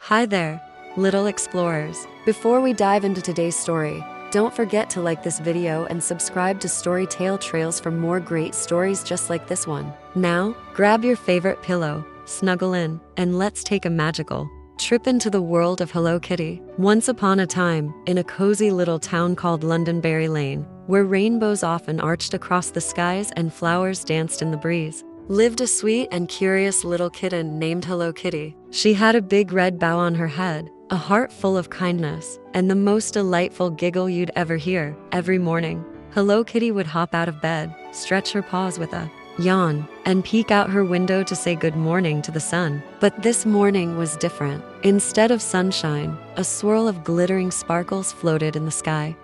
Hi there, little explorers. Before we dive into today's story, don't forget to like this video and subscribe to Storytale Trails for more great stories just like this one. Now, grab your favorite pillow, snuggle in, and let's take a magical trip into the world of Hello Kitty. Once upon a time, in a cozy little town called Londonderry Lane, where rainbows often arched across the skies and flowers danced in the breeze, lived a sweet and curious little kitten named Hello Kitty. She had a big red bow on her head, a heart full of kindness, and the most delightful giggle you'd ever hear. Every morning, Hello Kitty would hop out of bed, stretch her paws with a yawn, and peek out her window to say good morning to the sun. But this morning was different. Instead of sunshine, a swirl of glittering sparkles floated in the sky.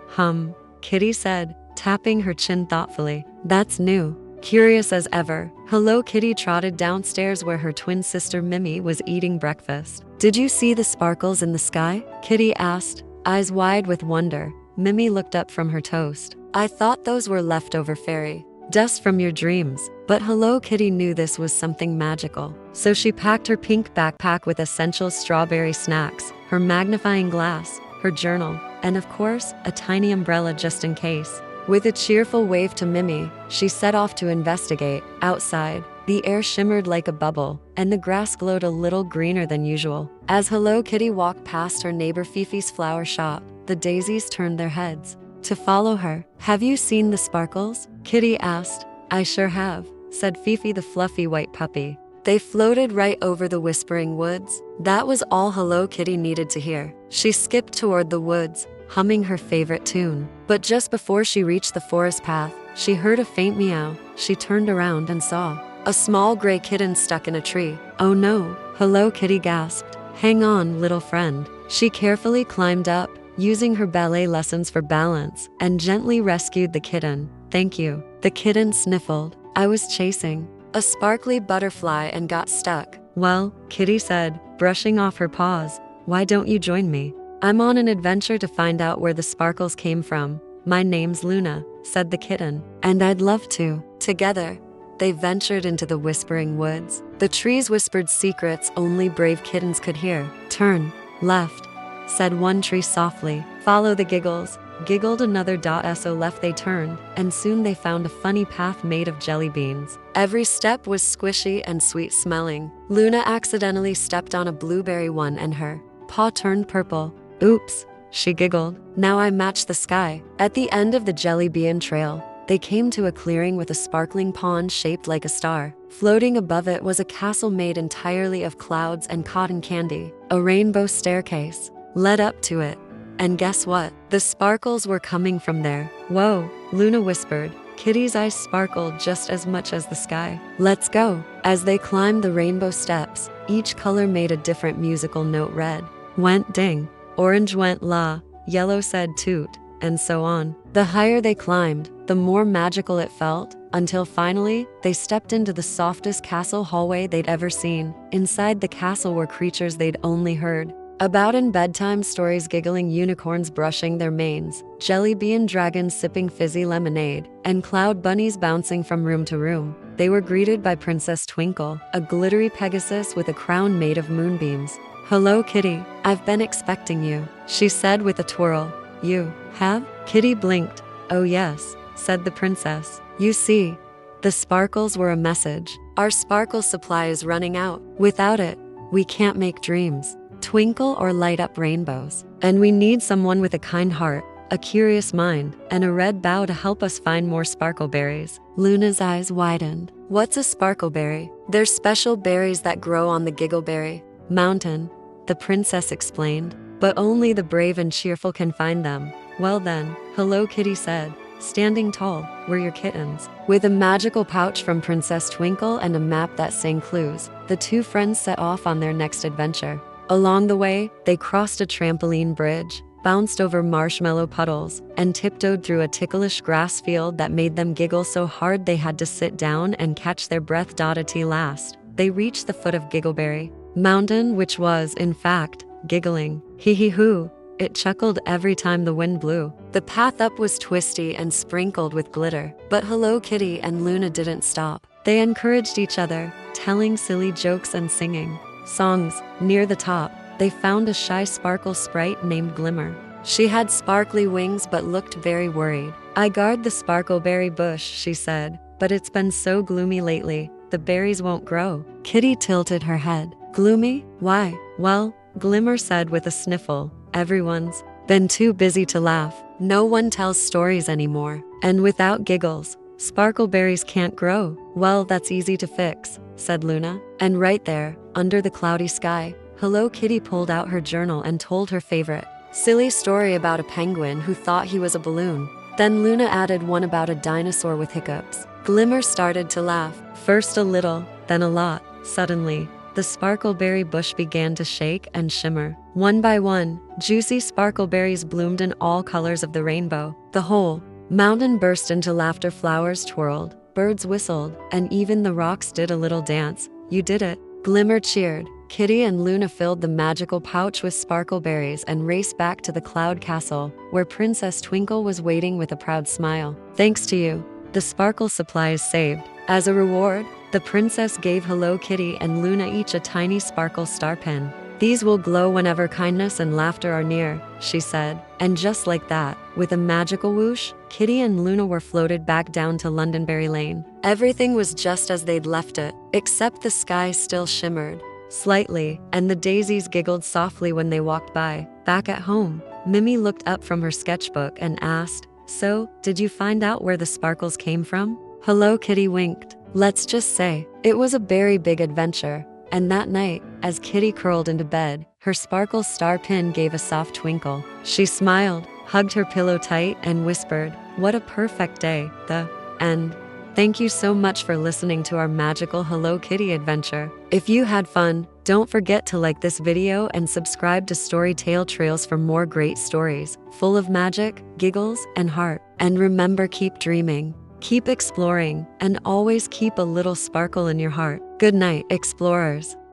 Kitty said, tapping her chin thoughtfully. That's new. Curious as ever, Hello Kitty trotted downstairs where her twin sister Mimi was eating breakfast. Did you see the sparkles in the sky? Kitty asked, eyes wide with wonder. Mimi looked up from her toast. I thought those were leftover fairy dust from your dreams. But Hello Kitty knew this was something magical. So she packed her pink backpack with essential strawberry snacks, her magnifying glass, her journal, and of course, a tiny umbrella just in case. With a cheerful wave to Mimi, she set off to investigate. Outside, the air shimmered like a bubble, and the grass glowed a little greener than usual. As Hello Kitty walked past her neighbor Fifi's flower shop, the daisies turned their heads to follow her. Have you seen the sparkles? Kitty asked. I sure have, said Fifi the fluffy white puppy. They floated right over the whispering woods. That was all Hello Kitty needed to hear. She skipped toward the woods, humming her favorite tune. But just before she reached the forest path, she heard a faint meow. She turned around and saw a small gray kitten stuck in a tree. Oh no, Hello Kitty gasped. Hang on, little friend. She carefully climbed up, using her ballet lessons for balance, and gently rescued the kitten. Thank you. The kitten sniffled. I was chasing a sparkly butterfly and got stuck. Well, Kitty said, brushing off her paws, why don't you join me? I'm on an adventure to find out where the sparkles came from. My name's Luna, said the kitten, and I'd love to. Together, they ventured into the whispering woods. The trees whispered secrets only brave kittens could hear. Turn left, said one tree softly. Follow the giggles, giggled another. So left they turned, and soon they found a funny path made of jelly beans. Every step was squishy and sweet smelling. Luna accidentally stepped on a blueberry one and her paw turned purple. Oops, she giggled. Now I match the sky. At the end of the jelly bean trail, they came to a clearing with a sparkling pond shaped like a star. Floating above it was a castle made entirely of clouds and cotton candy. A rainbow staircase led up to it. And guess what? The sparkles were coming from there. Whoa, Luna whispered. Kitty's eyes sparkled just as much as the sky. Let's go. As they climbed the rainbow steps, each color made a different musical note. Red went ding, orange went la, yellow said toot, and so on. The higher they climbed, the more magical it felt, until finally, they stepped into the softest castle hallway they'd ever seen. Inside the castle were creatures they'd only heard about in bedtime stories, giggling unicorns brushing their manes, jelly bean dragons sipping fizzy lemonade, and cloud bunnies bouncing from room to room. They were greeted by Princess Twinkle, a glittery Pegasus with a crown made of moonbeams. Hello Kitty, I've been expecting you, she said with a twirl. You have? Kitty blinked. Oh yes, said the princess. You see, the sparkles were a message. Our sparkle supply is running out. Without it, we can't make dreams twinkle or light up rainbows. And we need someone with a kind heart, a curious mind, and a red bow to help us find more sparkleberries. Luna's eyes widened. What's a sparkleberry? They're special berries that grow on the giggleberry mountain, the princess explained. But only the brave and cheerful can find them. Well then, Hello Kitty said, standing tall, were your kittens. With a magical pouch from Princess Twinkle and a map that sang clues, the two friends set off on their next adventure. Along the way, they crossed a trampoline bridge, bounced over marshmallow puddles, and tiptoed through a ticklish grass field that made them giggle so hard they had to sit down and catch their breath. At last, they reached the foot of Giggleberry Mountain, which was, in fact, giggling. Hee hee hoo, it chuckled every time the wind blew. The path up was twisty and sprinkled with glitter, but Hello Kitty and Luna didn't stop. They encouraged each other, telling silly jokes and singing songs. Near the top, they found a shy sparkle sprite named Glimmer. She had sparkly wings but looked very worried. "I guard the sparkleberry bush," she said, "but it's been so gloomy lately, the berries won't grow." Kitty tilted her head. "Gloomy? Why?" "Well," Glimmer said with a sniffle, "everyone's been too busy to laugh. No one tells stories anymore. And without giggles, sparkleberries can't grow." "Well, that's easy to fix," said Luna. And right there, under the cloudy sky, Hello Kitty pulled out her journal and told her favorite silly story about a penguin who thought he was a balloon. Then Luna added one about a dinosaur with hiccups. Glimmer started to laugh, first a little, then a lot. Suddenly, the sparkleberry bush began to shake and shimmer. One by one, juicy sparkleberries bloomed in all colors of the rainbow. The whole mountain burst into laughter, flowers twirled, birds whistled, and even the rocks did a little dance. "You did it," Glimmer cheered. Kitty and Luna filled the magical pouch with sparkleberries and raced back to the cloud castle, where Princess Twinkle was waiting with a proud smile. "Thanks to you, the sparkle supply is saved." As a reward, the princess gave Hello Kitty and Luna each a tiny sparkle star pin. "These will glow whenever kindness and laughter are near," she said. And just like that, with a magical whoosh, Kitty and Luna were floated back down to Londonderry Lane. Everything was just as they'd left it, except the sky still shimmered slightly, and the daisies giggled softly when they walked by. Back at home, Mimi looked up from her sketchbook and asked, "So, did you find out where the sparkles came from?" Hello Kitty winked. "Let's just say, it was a very big adventure." And that night, as Kitty curled into bed, her sparkle star pin gave a soft twinkle. She smiled, hugged her pillow tight, and whispered, "What a perfect day." The end. Thank you so much for listening to our magical Hello Kitty adventure. If you had fun, don't forget to like this video and subscribe to Storytale Trails for more great stories, full of magic, giggles, and heart. And remember, keep dreaming, keep exploring, and always keep a little sparkle in your heart. Good night, explorers.